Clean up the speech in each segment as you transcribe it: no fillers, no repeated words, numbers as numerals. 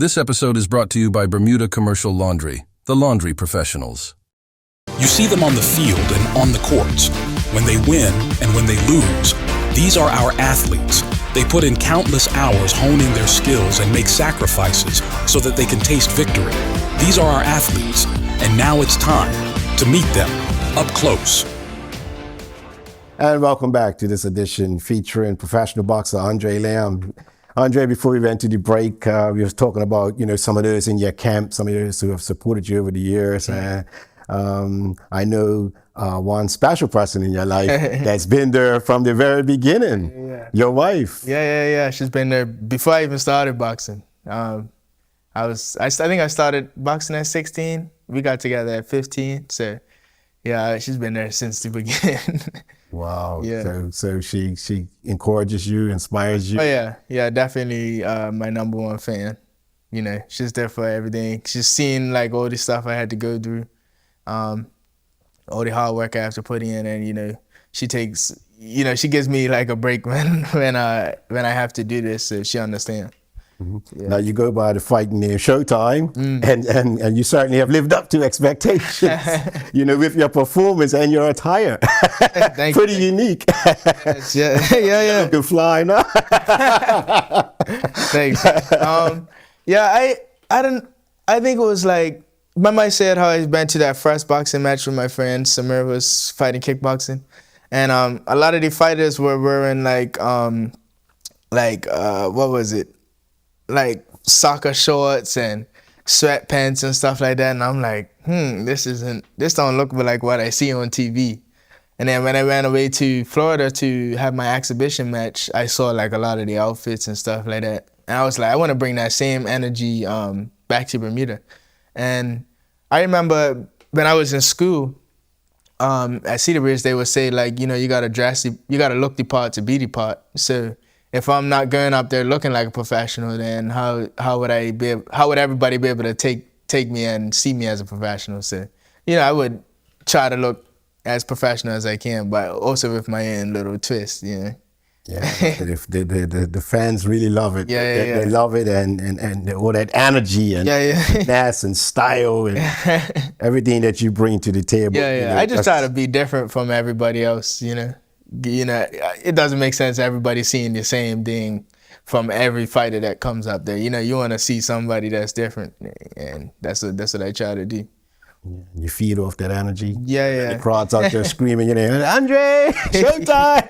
This episode is brought to you by Bermuda Commercial Laundry, the laundry professionals. You see them on the field and on the courts. When they win and when they lose, these are our athletes. They put in countless hours honing their skills and make sacrifices so that they can taste victory. These are our athletes, and now it's time to meet them up close. And welcome back to this edition featuring professional boxer Andre Lambe. Andre, before we went to the break, we were talking about, some of those in your camp, some of those who have supported you over the years. And I know one special person in your life that's been there from the very beginning, your wife. Yeah. She's been there before I even started boxing. I think I started boxing at 16. We got together at 15. So, yeah, she's been there since the beginning. Wow. Yeah. So she encourages you, inspires you. Oh yeah, definitely my number one fan. She's there for everything. She's seen like all the stuff I had to go through, all the hard work I have to put in, and she takes, she gives me like a break when I have to do this, so she understands. Mm-hmm. Yeah. Now you go by the fighting name Showtime, and you certainly have lived up to expectations. With your performance and your attire, pretty unique. Yeah. You can fly now. Thanks. I think it was like, remember I said how I'd been to that first boxing match with my friend Samir was fighting kickboxing, and a lot of the fighters were wearing what was it? Like soccer shorts and sweatpants and stuff like that, and I'm like, this don't look like what I see on TV. And then when I ran away to Florida to have my exhibition match, I saw like a lot of the outfits and stuff like that, and I was like, I want to bring that same energy back to Bermuda. And I remember when I was in school at Cedar Ridge, they would say like, you gotta look the part to be the part. So if I'm not going up there looking like a professional, then how would everybody be able to take me and see me as a professional? So, I would try to look as professional as I can, but also with my own little twist, Yeah, the fans really love it. They love it, and all that energy and finesse and style and everything that you bring to the table. I just try to be different from everybody else, it doesn't make sense everybody seeing the same thing from every fighter that comes up there. You want to see somebody that's different, and that's what I try to do. You feed off that energy. Yeah. The crowd's out there screaming, Andre, Showtime.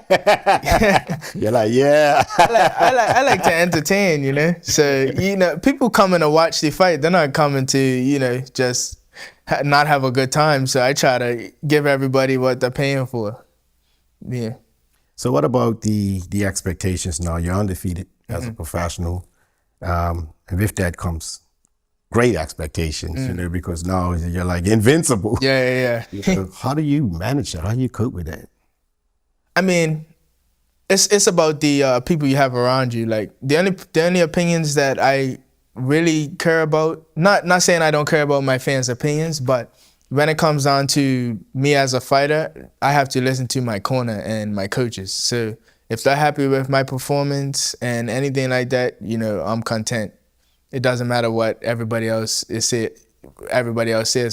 You're like, yeah. I like to entertain, So, people coming to watch the fight, they're not coming to, just not have a good time. So I try to give everybody what they're paying for. Yeah. So what about the expectations now? You're undefeated as a professional, and with that comes great expectations, because now you're like invincible. Yeah. How do you manage that? How do you cope with that? I mean, it's about the people you have around you. Like the only opinions that I really care about. Not saying I don't care about my fans' opinions, but when it comes down to me as a fighter, I have to listen to my corner and my coaches. So if they're happy with my performance and anything like that, I'm content. It doesn't matter what everybody else says,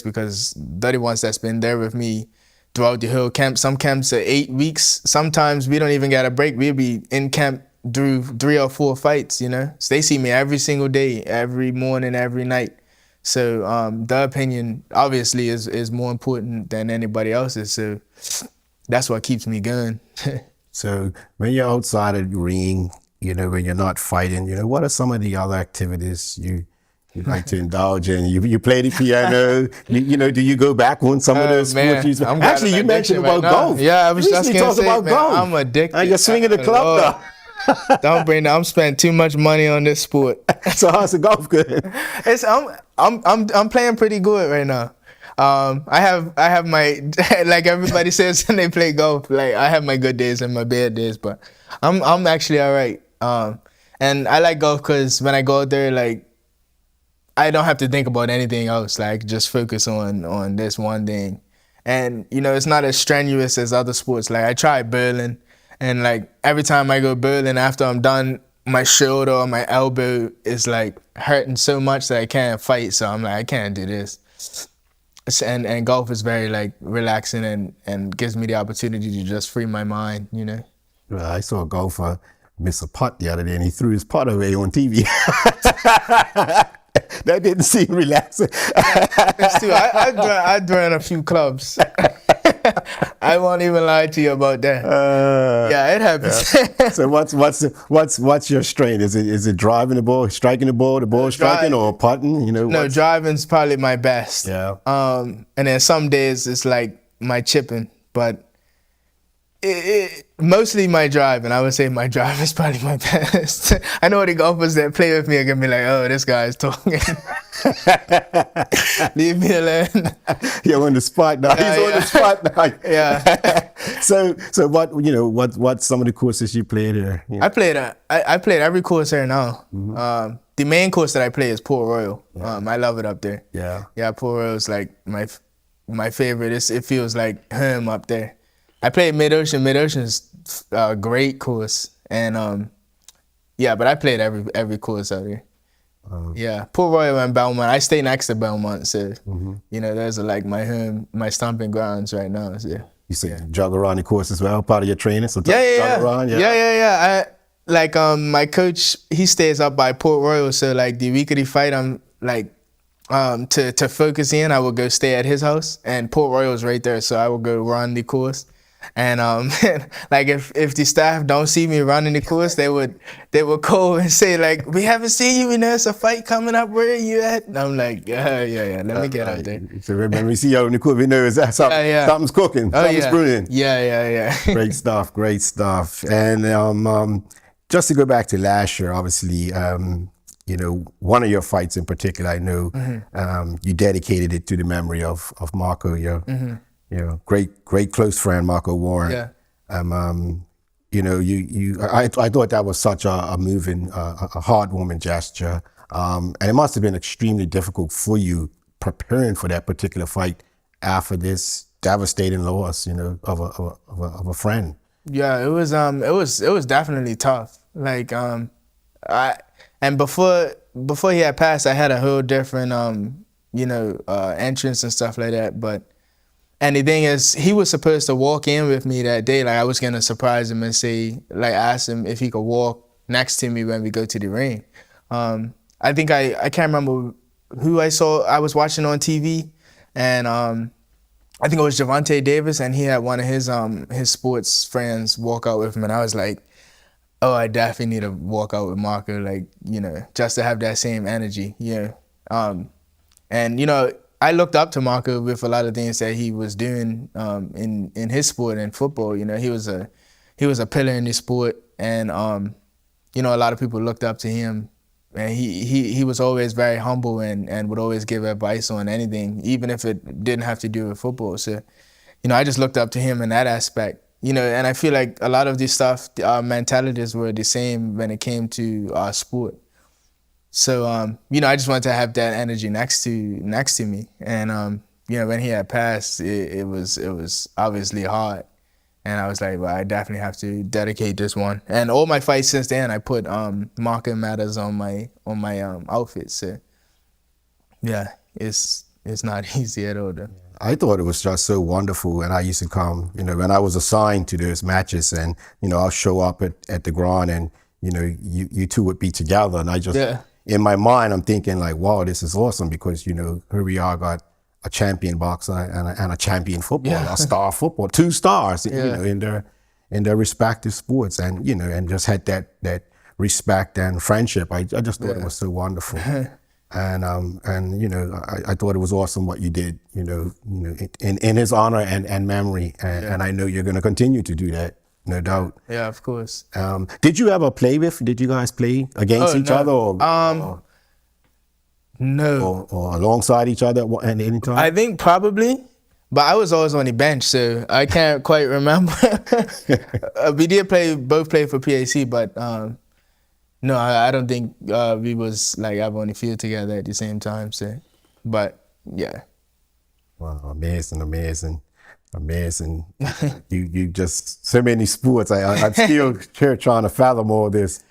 because they're the ones that's been there with me throughout the whole camp. Some camps are 8 weeks. Sometimes we don't even get a break. We'll be in camp through 3 or 4 fights, So they see me every single day, every morning, every night. So the opinion obviously is more important than anybody else's. So that's what keeps me going. So when you're outside of the ring, when you're not fighting, what are some of the other activities you like to indulge in? You play the piano. Do you go back on some of those sports? Actually, you mentioned about golf. Yeah, I was just going to say, about golf. I'm addicted. And you're swinging the club now. Don't bring that. I'm spending too much money on this sport. So how's the golf good? I'm playing pretty good right now. I have my like everybody says when they play golf. Like I have my good days and my bad days, but I'm actually all right. And I like golf because when I go out there, like I don't have to think about anything else. Like just focus on this one thing. And it's not as strenuous as other sports. Like I tried bowling. And like every time I go bowling, after I'm done my shoulder or my elbow is like hurting so much that I can't fight. So I'm like, I can't do this. And golf is very like relaxing and gives me the opportunity to just free my mind, you know. Well, I saw a golfer miss a putt the other day, and he threw his putt away on TV. That didn't seem relaxing. I drawn a few clubs. I won't even lie to you about that. Yeah, it happens. Yeah. So what's your strength? Is it driving the ball, striking the ball striking, or putting? You know, no, driving's probably my best. Yeah. And then some days it's like my chipping, but mostly my driving. I would say my drive is probably my best. I know the golfers that play with me are gonna be like, "Oh, this guy's talking." Leave me alone. You're on the spot now. He's on the spot now. Yeah. So what's some of the courses you played here? You know? I played every course here now. Mm-hmm. The main course that I play is Port Royal. Yeah. I love it up there. Yeah. Yeah, Port Royal is like my favorite. It feels like home up there. I played Mid-Ocean. Mid-Ocean's a great course, and but I played every course out here. Yeah, Port Royal and Belmont. I stay next to Belmont, so those are like my home, my stomping grounds right now. So you say jog around the course as well, part of your training. So jog around. Yeah. My coach, he stays up by Port Royal, so like the week of the fight, I'm like to focus in, I would go stay at his house, and Port Royal's right there, so I would go run the course. And like if the staff don't see me running the course, they would call and say like, "We haven't seen you, there's a fight coming up. Where are you at?" And I'm like, yeah. Let me get out there. So when we see you on the course, we know something's cooking, something's brewing. Yeah. Great stuff. And just to go back to last year, obviously, one of your fights in particular, I know you dedicated it to the memory of Marco, great close friend, Marco Warren. Yeah. I thought that was such a moving, a heartwarming gesture. And it must have been extremely difficult for you preparing for that particular fight after this devastating loss, of a friend. Yeah, it was definitely tough. Like, before he had passed, I had a whole different, entrance and stuff like that, and the thing is, he was supposed to walk in with me that day. Like, I was gonna surprise him and ask him if he could walk next to me when we go to the ring. I think I can't remember who I was watching on TV, and I think it was Gervonta Davis, and he had one of his sports friends walk out with him, and I was like, oh, I definitely need to walk out with Marco, like, just to have that same energy, I looked up to Marco with a lot of things that he was doing in his sport and football. He was a pillar in the sport, and a lot of people looked up to him. And he was always very humble and would always give advice on anything, even if it didn't have to do with football. So, I just looked up to him in that aspect. And I feel like a lot of this stuff, our mentalities were the same when it came to our sport. So, I just wanted to have that energy next to me. And, when he had passed, it was obviously hard. And I was like, well, I definitely have to dedicate this one. And all my fights since then, I put Marco Matters on my outfit. So, yeah, it's not easy at all, though. I thought it was just so wonderful, and I used to come, when I was assigned to those matches, and I'll show up at the ground, and you two would be together, and I just in my mind I'm thinking like, wow, this is awesome, because here we are, got a champion boxer and a champion footballer, a star football, 2 stars, in their respective sports, and and just had that respect and friendship. I just thought it was so wonderful. And I thought it was awesome what you did, in his honor and memory, and I know you're going to continue to do that, no doubt. Yeah, of course. Did you ever did you guys play against each other, or no, or alongside each other at any time? I think probably, but I was always on the bench, so I can't quite remember. We did both play for PAC, but no, I don't think we was like ever on the field together at the same time. So, but yeah. Wow, amazing. You just so many sports. I'm still here trying to fathom all this.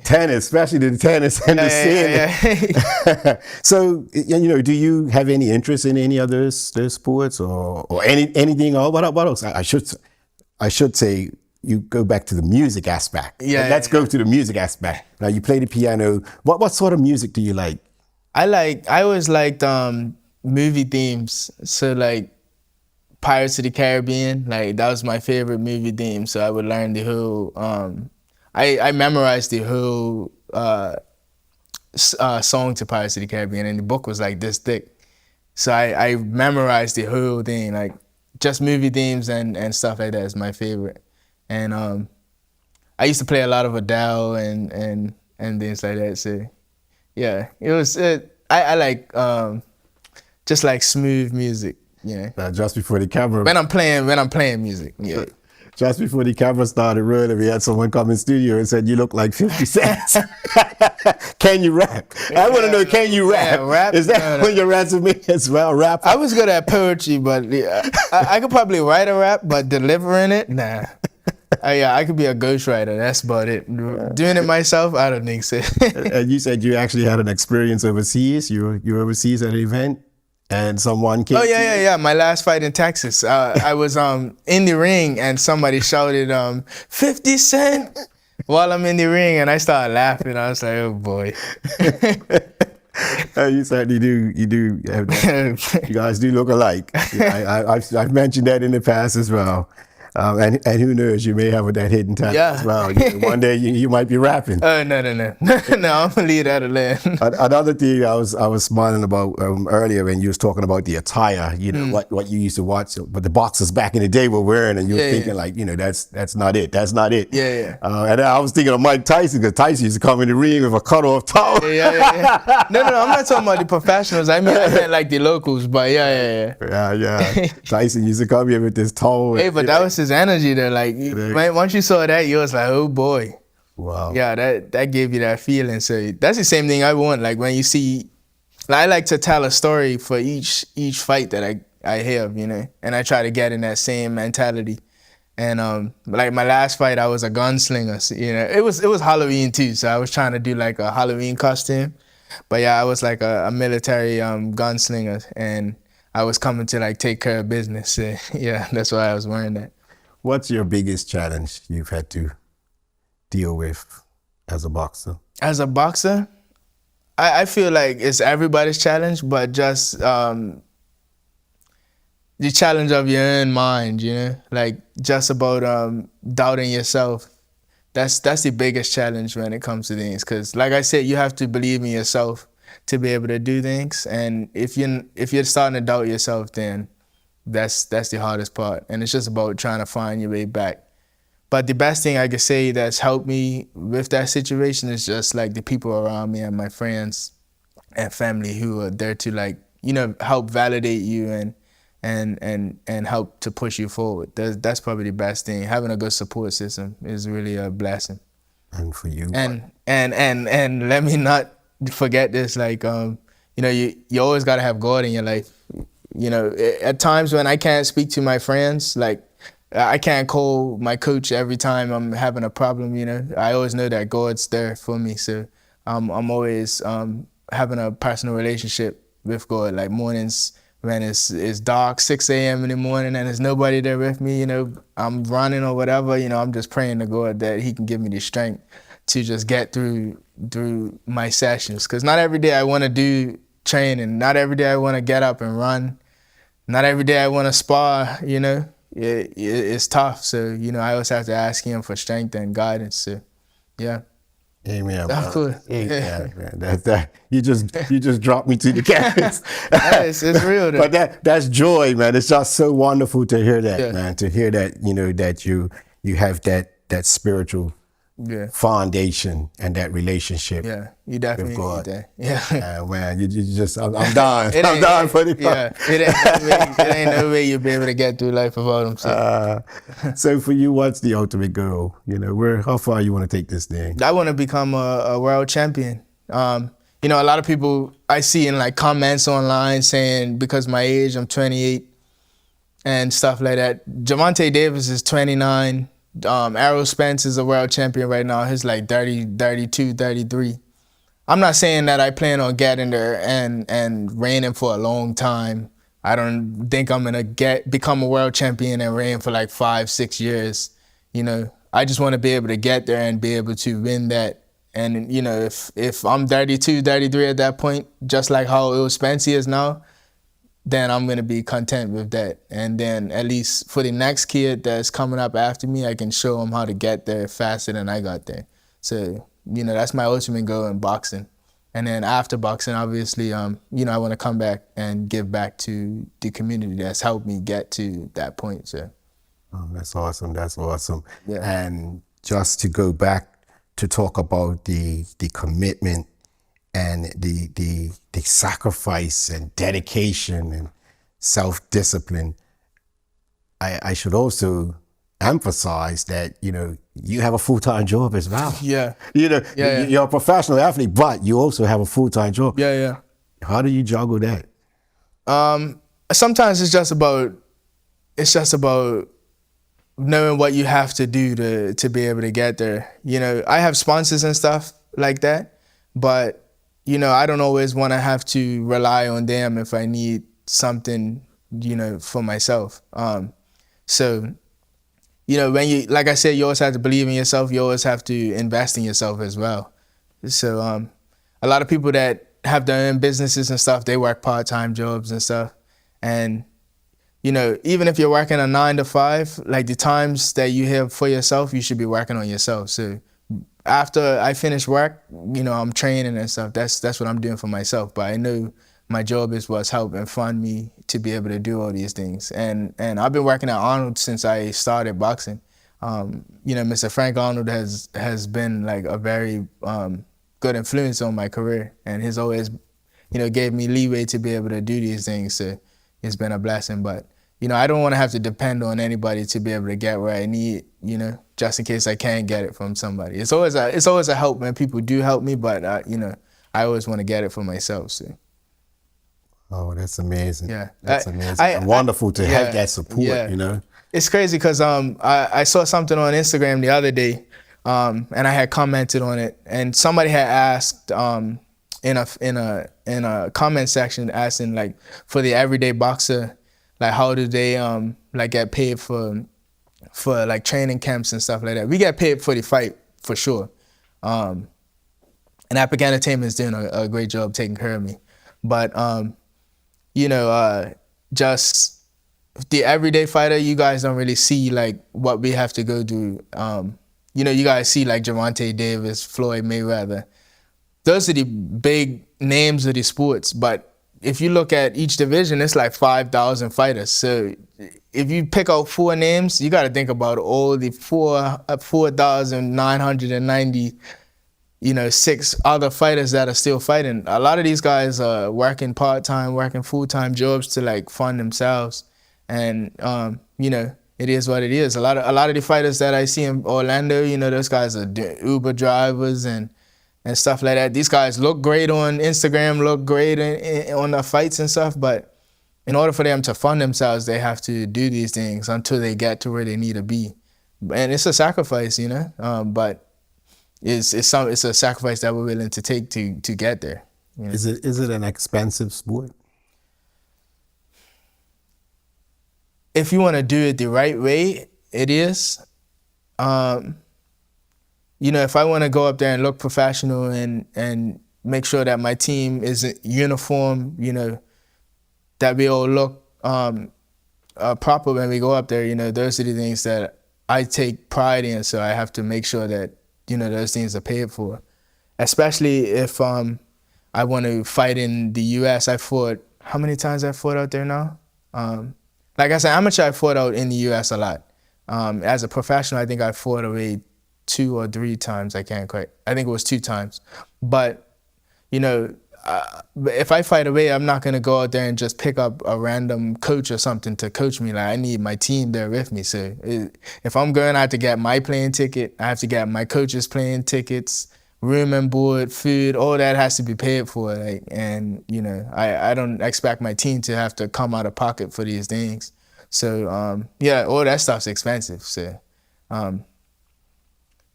Tennis, especially the tennis and the sailing. So, do you have any interest in any other those sports or anything? Or what else? I should say you go back to the music aspect. Yeah. Let's go to the music aspect. Now you play the piano. What sort of music do you like? I always liked movie themes. So like Pirates of the Caribbean, like that was my favorite movie theme. So I would learn the whole. I memorized the whole song to Pirates of the Caribbean, and the book was like this thick. So I memorized the whole thing, like just movie themes and stuff like that is my favorite. And I used to play a lot of Adele and things like that. So yeah, it was. I like just like smooth music. Yeah. Just before the camera. When I'm playing music. Yeah. Just before the camera started rolling, we had someone come in studio and said, "You look like 50 Cent." Can you rap? I want to know, can you rap? Yeah, rap? Is that when your resume as well, rap? I was good at poetry, but I could probably write a rap, but delivering it, nah. I could be a ghostwriter. That's about it. Doing it myself, I don't think so. And you said you actually had an experience overseas. You were overseas at an event, and someone came. Oh yeah. My last fight in Texas, I was in the ring, and somebody shouted 50 Cent while I'm in the ring, and I started laughing. I was like, oh boy. You certainly do. You do. Have that. You guys do look alike. I've mentioned that in the past as well. And who knows, you may have that hidden talent as well. One day you might be rapping. No. No, I'm gonna leave that alone. Another thing I was smiling about earlier when you was talking about the attire, what you used to watch, but the boxers back in the day were wearing, and you were thinking like, that's not it. That's not it. Yeah. And I was thinking of Mike Tyson, because Tyson used to come in the ring with a cut-off towel. Yeah. No, I'm not talking about the professionals. I meant like the locals, but yeah. Tyson used to come here with this towel. Hey, but that was his energy there. Like, once you saw that, you was like, oh boy. Wow. Yeah, that gave you that feeling. So that's the same thing I want. Like when you see, like, I like to tell a story for each fight that I have, and I try to get in that same mentality. And like my last fight, I was a gunslinger. So, it was Halloween too, so I was trying to do like a Halloween costume. But yeah, I was like a military gunslinger, and I was coming to like take care of business. So, yeah, that's why I was wearing that. What's your biggest challenge you've had to deal with as a boxer? As a boxer, I feel like it's everybody's challenge, but just the challenge of your own mind, like just about doubting yourself. That's the biggest challenge when it comes to things, because like I said, you have to believe in yourself to be able to do things, and if you're starting to doubt yourself, then that's the hardest part, and it's just about trying to find your way back. But the best thing I could say that's helped me with that situation is just like the people around me and my friends and family who are there to like, help validate you and help to push you forward. That's probably the best thing. Having a good support system is really a blessing. And for you. And let me not forget this, like you always gotta have God in your life. At times when I can't speak to my friends, like I can't call my coach every time I'm having a problem, I always know that God's there for me. So I'm always having a personal relationship with God. Like mornings when it's dark, 6 a.m. in the morning, and there's nobody there with me, I'm running or whatever, I'm just praying to God that he can give me the strength to just get through my sessions. Because not every day I want to do training. Not every day I want to get up and run. Not every day I want to spar, it's tough. So, I always have to ask him for strength and guidance. So, yeah. Amen. That's cool. Yeah, man. That you just dropped me to the canvas. It's real though. But that's joy, man. It's just so wonderful to hear that, man. To hear that, that you have that spiritual foundation and that relationship. Yeah, you definitely need that. Yeah. Man, you just I'm dying. I'm dying for the it ain't no way you'll be able to get through life without them. So for you, what's the ultimate goal? How far you want to take this thing? I want to become a world champion. A lot of people I see in like comments online saying because my age, I'm 28 and stuff like that. Gervonta Davis is 29. Errol Spence is a world champion right now. He's like 30, 32, 33. I'm not saying that I plan on getting there and reigning for a long time. I don't think I'm gonna become a world champion and reign for like 5, 6 years. You know, I just want to be able to get there and be able to win that. And you know, if I'm 32, 33 at that point, just like how Errol Spence is now, then I'm gonna be content with that. And then at least for the next kid that's coming up after me, I can show him how to get there faster than I got there. So, you know, that's my ultimate goal in boxing. And then after boxing, obviously, you know, I want to come back and give back to the community that's helped me get to that point. So, oh, that's awesome. That's awesome. Yeah. And just to go back to talk about the commitment and the sacrifice and dedication and self-discipline, I should also emphasize that, you know, you have a full-time job as well. yeah. You know, Yeah, yeah. you're a professional athlete, but you also have a full-time job. Yeah, yeah. How do you juggle that? Sometimes it's just about knowing what you have to do to be able to get there. You know, I have sponsors and stuff like that, but you know, I don't always want to have to rely on them if I need something, you know, for myself. So, you know, when you, like I said, you always have to believe in yourself. You always have to invest in yourself as well. So, a lot of people that have their own businesses and stuff, they work part-time jobs and stuff. And, you know, even if you're working a 9 to 5, like the times that you have for yourself, you should be working on yourself. So after I finish work, you know, I'm training and stuff. That's what I'm doing for myself. But I know my job is what's helping fund me to be able to do all these things. And I've been working at Arnold since I started boxing. You know, Mr. Frank Arnold has been like a very good influence on my career, and he's always, you know, gave me leeway to be able to do these things. So it's been a blessing. But you know, I don't want to have to depend on anybody to be able to get where I need, you know, just in case I can't get it from somebody. It's always a help when people do help me, but you know, I always want to get it for myself. So. Oh, that's amazing. Yeah, that's amazing. Wonderful to have that support. Yeah. You know, it's crazy because I saw something on Instagram the other day, and I had commented on it, and somebody had asked in a comment section, asking like, for the everyday boxer, like how do they like get paid for like training camps and stuff like that. We get paid for the fight for sure, and Epic Entertainment is doing a great job taking care of me, but you know, just the everyday fighter, you guys don't really see like what we have to go through. You know, you guys see like Gervonta Davis, Floyd Mayweather. Those are the big names of the sports, but if you look at each division, it's like 5,000 fighters. So if you pick out 4 names, you got to think about all the 4,990, you know, 6 other fighters that are still fighting. A lot of these guys are working part-time, working full-time jobs to like fund themselves. And, you know, it is what it is. A lot of the fighters that I see in Orlando, you know, those guys are Uber drivers and stuff like that. These guys look great on Instagram, look great on the fights and stuff, but in order for them to fund themselves, they have to do these things until they get to where they need to be. And it's a sacrifice, you know, but it's a sacrifice that we're willing to take to get there. You know? Is it an expensive sport? If you want to do it the right way, it is. You know, if I want to go up there and look professional and make sure that my team is uniform, you know, that we all look proper when we go up there, you know, those are the things that I take pride in. So I have to make sure that, you know, those things are paid for. Especially if I want to fight in the U.S. How many times I fought out there now? Like I said, amateur, I fought out in the U.S. a lot. As a professional, I think I fought away 2 or 3 times. I think it was 2 times. But, you know, if I fight away, I'm not going to go out there and just pick up a random coach or something to coach me. Like, I need my team there with me. So if I'm going, I have to get my plane ticket. I have to get my coach's plane tickets, room and board, food, all that has to be paid for. Like, and, you know, I don't expect my team to have to come out of pocket for these things. So, yeah, all that stuff's expensive. So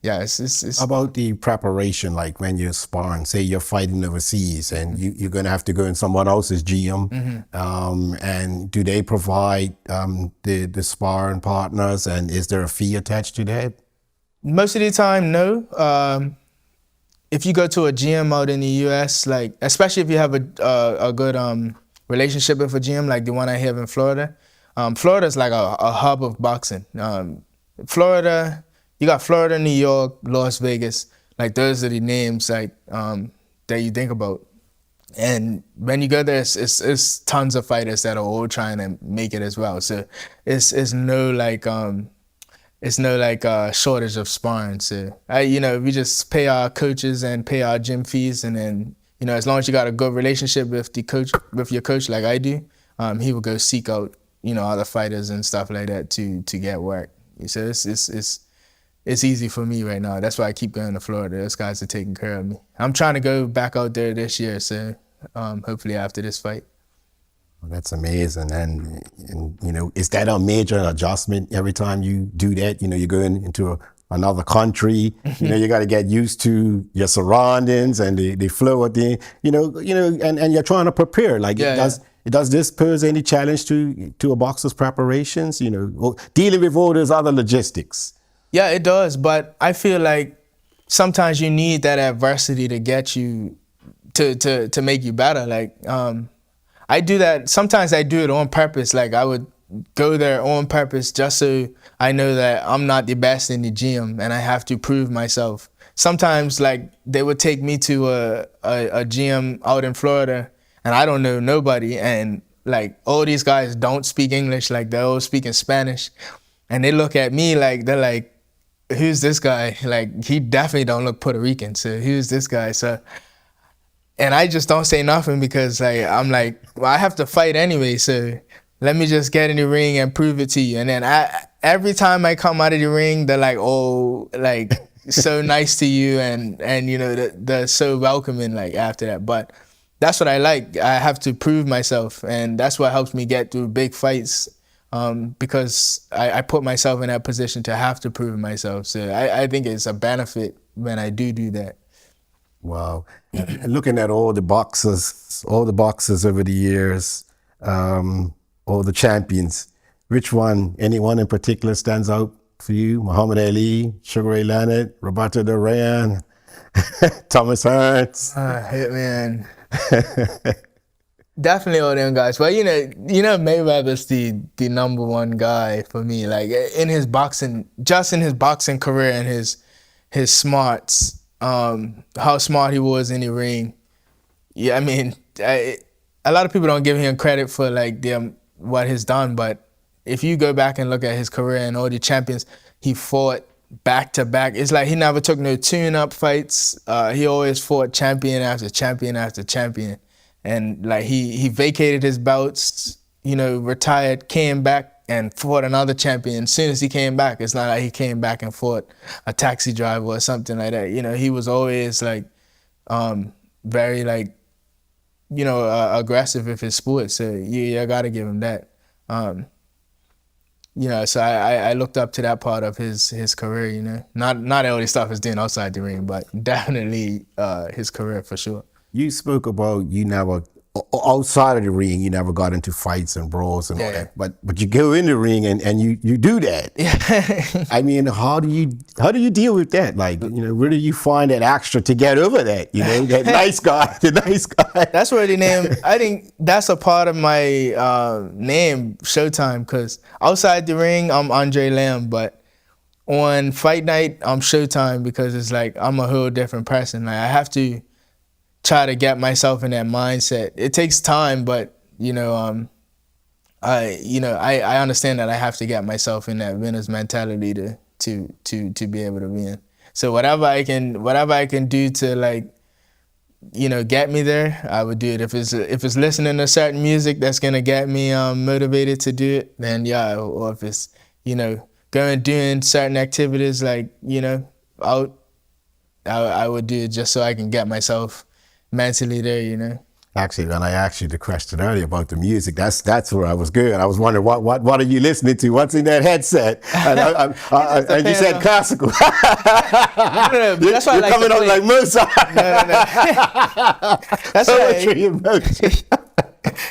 Yeah, it's About the preparation, like when you're sparring, say you're fighting overseas and you're going to have to go in someone else's gym, and do they provide the sparring partners, and is there a fee attached to that? most of the time, no. If you go to a gym out in the U.S., like especially if you have a good relationship with a gym like the one I have in Florida, Florida's like a hub of boxing. Florida, you got Florida, New York, Las Vegas. Like those are the names like that you think about. And when you go there, it's tons of fighters that are all trying to make it as well. So it's no like shortage of sparring. So we just pay our coaches and pay our gym fees, and then as long as you got a good relationship with your coach like I do, he will go seek out other fighters and stuff like that to get work. So it's easy for me right now. That's why I keep going to Florida. Those guys are taking care of me. I'm trying to go back out there this year, so hopefully after this fight. Well, that's amazing. And is that a major adjustment every time you do that? You're going into another country. You got to get used to your surroundings and the flow of the, and you're trying to prepare. Like does this pose any challenge to a boxer's preparations? Dealing with all those other logistics. Yeah, it does. But I feel like sometimes you need that adversity to get you to make you better. Like I do that. Sometimes I do it on purpose. Like I would go there on purpose just so I know that I'm not the best in the gym and I have to prove myself. Sometimes like they would take me to a gym out in Florida and I don't know nobody, and like all these guys don't speak English, like they're all speaking Spanish, and they look at me like they're like, who's this guy? Like he definitely don't look Puerto Rican, so who's this guy? So, and I just don't say nothing because like I'm like, well, I have to fight anyway, so let me just get in the ring and prove it to you. And then every time I come out of the ring, they're like, oh, like so nice to you, and they're so welcoming like after that. But that's what I like. I have to prove myself, and that's what helps me get through big fights. Because I put myself in that position to have to prove myself. So I think it's a benefit when I do that. Wow. Looking at all the boxers over the years, all the champions, anyone in particular stands out for you? Muhammad Ali, Sugar Ray Leonard, Roberto Duran, Thomas Hearns. Hitman. Definitely all them guys. But Mayweather's the number one guy for me. Like in his boxing career and his smarts, how smart he was in the ring. Yeah, I mean, a lot of people don't give him credit for like what he's done. But if you go back and look at his career and all the champions he fought back to back, it's like he never took no tune-up fights. He always fought champion after champion after champion. And like he vacated his bouts, retired, came back and fought another champion. As soon as he came back, it's not like he came back and fought a taxi driver or something like that. He was always like very like aggressive with his sport. So I gotta give him that. So I looked up to that part of his career. Not all the stuff he's doing outside the ring, but definitely his career for sure. You spoke about you never, outside of the ring, you never got into fights and brawls and all that. But you go in the ring and you do that. Yeah. I mean, how do you deal with that? Like, where do you find that extra to get over that? That nice guy, the nice guy. That's where the name. I think that's a part of my name, Showtime, because outside the ring, I'm Andre Lambe, but on fight night, I'm Showtime because it's like I'm a whole different person. Like I have to try to get myself in that mindset. It takes time, but I understand that I have to get myself in that winner's mentality to be able to win. So whatever I can do to like get me there, I would do it. If it's listening to certain music that's gonna get me motivated to do it, then yeah. Or if it's going doing certain activities like out, I would do it just so I can get myself mentally there. Actually, when I asked you the question earlier about the music, that's where I was good. I was wondering what are you listening to? What's in that headset? And you said classical. That's why I like coming on like Mozart. No. That's poetry and emotion.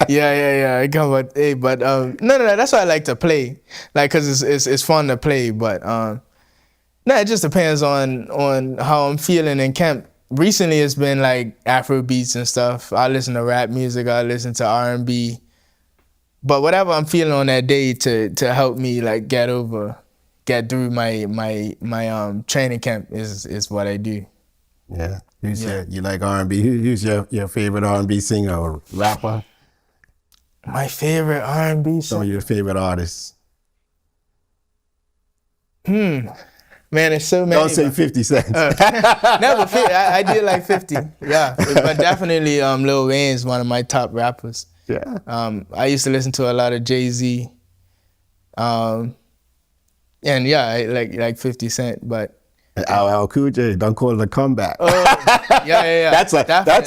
Yeah. I come with but no. That's why I like to play, like, cause it's fun to play. But no, it just depends on how I'm feeling in camp. Recently, it's been like Afro beats and stuff. I listen to rap music. I listen to R&B. But whatever I'm feeling on that day to help me like get through my training camp is what I do. Yeah. You like R&B? Who's your favorite R&B singer or rapper? My favorite R&B singer. Some of your favorite artists. Man, it's so many. Don't say 50 Cent. Never 50. I did like 50. Yeah, but definitely Lil Wayne is one of my top rappers. Yeah. I used to listen to a lot of Jay-Z. And yeah, I like 50 Cent, but LL Cool J, don't call it a comeback. Yeah. That's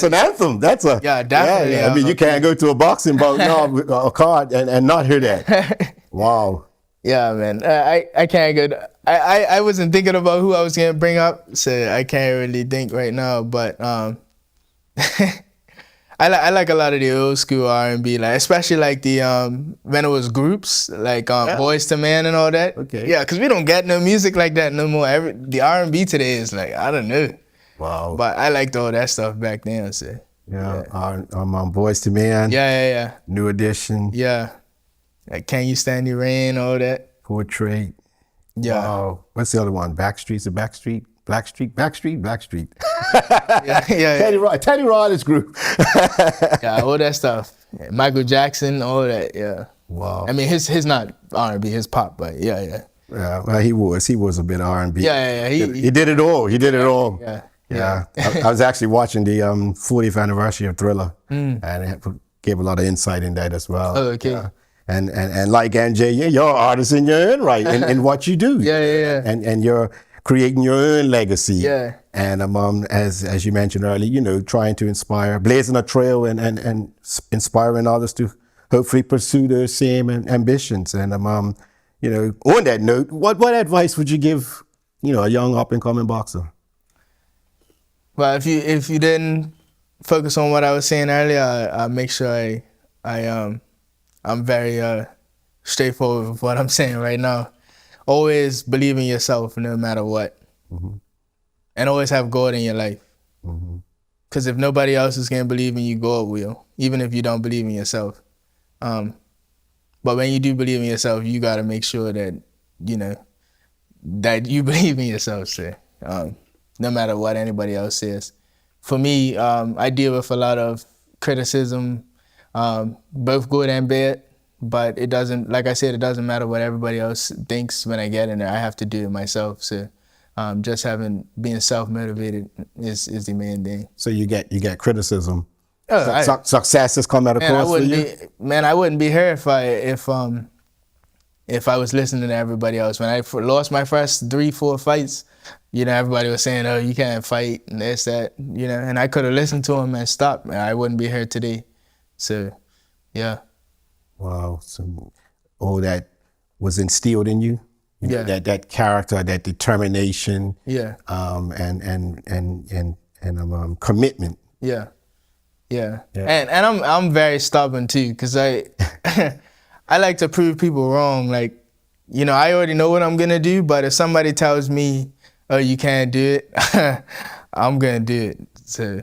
an anthem. Definitely. Yeah. I mean, you can't go to a boxing bout a card and not hear that. Wow. Yeah, man. I can't go. I wasn't thinking about who I was gonna bring up, so I can't really think right now. But I like a lot of the old school R&B, like especially like the when it was groups like Boys to Men and all that. Okay. Yeah, because we don't get no music like that no more. The R&B today is like, I don't know. Wow. But I liked all that stuff back then. So I'm on Boys to Men. Yeah. New Edition. Yeah. Like Can You Stand the Rain, all that. Portrait. Yeah. Wow. What's the other one? Backstreet's a Backstreet? Blackstreet. Yeah. Teddy Riley's group. Yeah, all that stuff. Yeah, Michael Jackson, all that. Yeah. Wow. I mean, his not R&B, his pop, but yeah. Yeah. Well, he was a bit R&B. Yeah. He did it all. Yeah. I was actually watching the 40th anniversary of Thriller, and it gave a lot of insight in that as well. Oh, okay. Yeah. And like NJ, you're an artist in your own right in what you do. Yeah. And you're creating your own legacy. Yeah. And as you mentioned earlier, trying to inspire, blazing a trail and inspiring others to hopefully pursue their same ambitions. And on that note, what advice would you give, a young up and coming boxer? Well, if you didn't focus on what I was saying earlier, I make sure I'm very straightforward with what I'm saying right now. Always believe in yourself no matter what. Mm-hmm. And always have God in your life. Because if nobody else is going to believe in you, God will, even if you don't believe in yourself. But when you do believe in yourself, you got to make sure that, that you believe in yourself, sir. No matter what anybody else says. For me, I deal with a lot of criticism, both good and bad, but it doesn't matter what everybody else thinks when I get in there. I have to do it myself. So just being self-motivated is the main thing. So you get criticism. Success has come at a cost for you? I wouldn't be here if I was listening to everybody else. When I lost my first 3-4 fights, everybody was saying, oh, you can't fight and this, that, and I could have listened to them and stopped. I wouldn't be here today. So, yeah. Wow. So all that was instilled in you? Yeah. That character, that determination. Yeah. And commitment. Yeah. And I'm very stubborn too, because I like to prove people wrong. Like, I already know what I'm gonna do, but if somebody tells me, oh, you can't do it, I'm gonna do it. So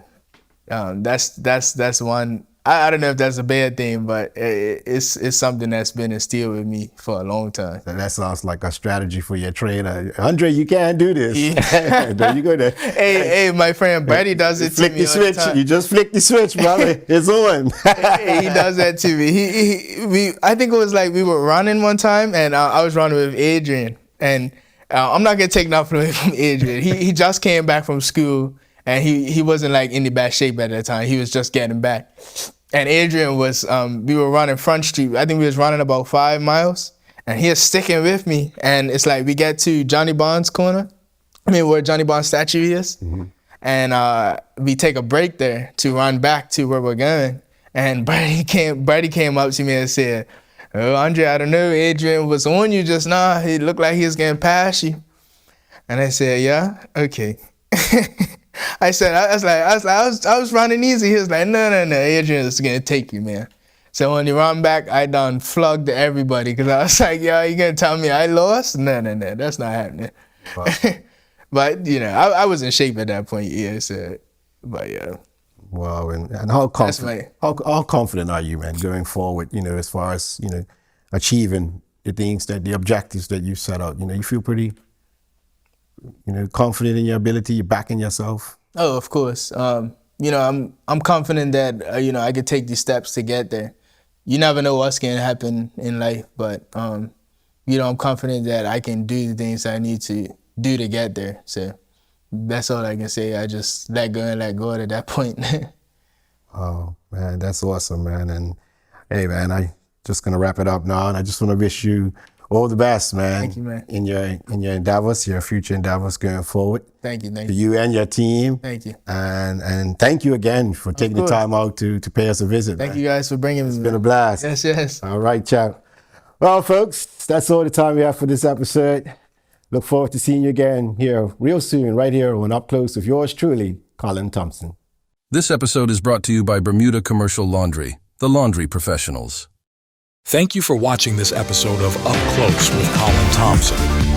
that's one. I don't know if that's a bad thing, but it's something that's been instilled with me for a long time. That sounds like a strategy for your trainer. Andre, you can't do this. Yeah. There you go. There. Hey, my friend Brady does it to me. Flick the switch. You just flick the switch, brother. It's on. He does that to me. I think it was like we were running one time, and I was running with Adrian. And I'm not gonna take nothing away from Adrian. He just came back from school. And he wasn't like in the bad shape at that time. He was just getting back. And Adrian was, we were running Front Street. I think we was running about 5 miles. And he was sticking with me. And it's like we get to Johnny Bond's corner. Where Johnny Bond's statue is. Mm-hmm. and we take a break there to run back to where we're going. And Brady came up to me and said, "Oh, Andre, I don't know. Adrian was on you just now. He looked like he was getting past you." And I said, "Yeah, okay." I was running easy. He was like, no, Adrian is gonna take you, man. So when he ran back, I done flogged everybody because I was like, "Yo, you gonna tell me I lost? No, that's not happening." Wow. But I was in shape at that point. Yeah, so, but yeah. Wow, and how confident are you, man, going forward? As far as achieving the objectives that you set out. You feel pretty, confident in your ability. You're backing yourself. Oh, of course. I'm confident that I could take these steps to get there. You never know what's gonna happen in life, but I'm confident that I can do the things I need to do to get there. So that's all I can say. I just let go and let go at that point. Oh man, that's awesome, man. And hey, man, I just gonna wrap it up now, and I just want to wish you all the best, man. Thank you, man. In your endeavors, your future endeavors going forward. Thank you. To you and your team. Thank you. And thank you again for taking the time out to pay us a visit. Thank you guys for bringing me. It's been a blast. Yes. All right, chap. Well, folks, that's all the time we have for this episode. Look forward to seeing you again here real soon, right here on Up Close with yours truly, Colin Thompson. This episode is brought to you by Bermuda Commercial Laundry, the laundry professionals. Thank you for watching this episode of Up Close with Colin Thompson.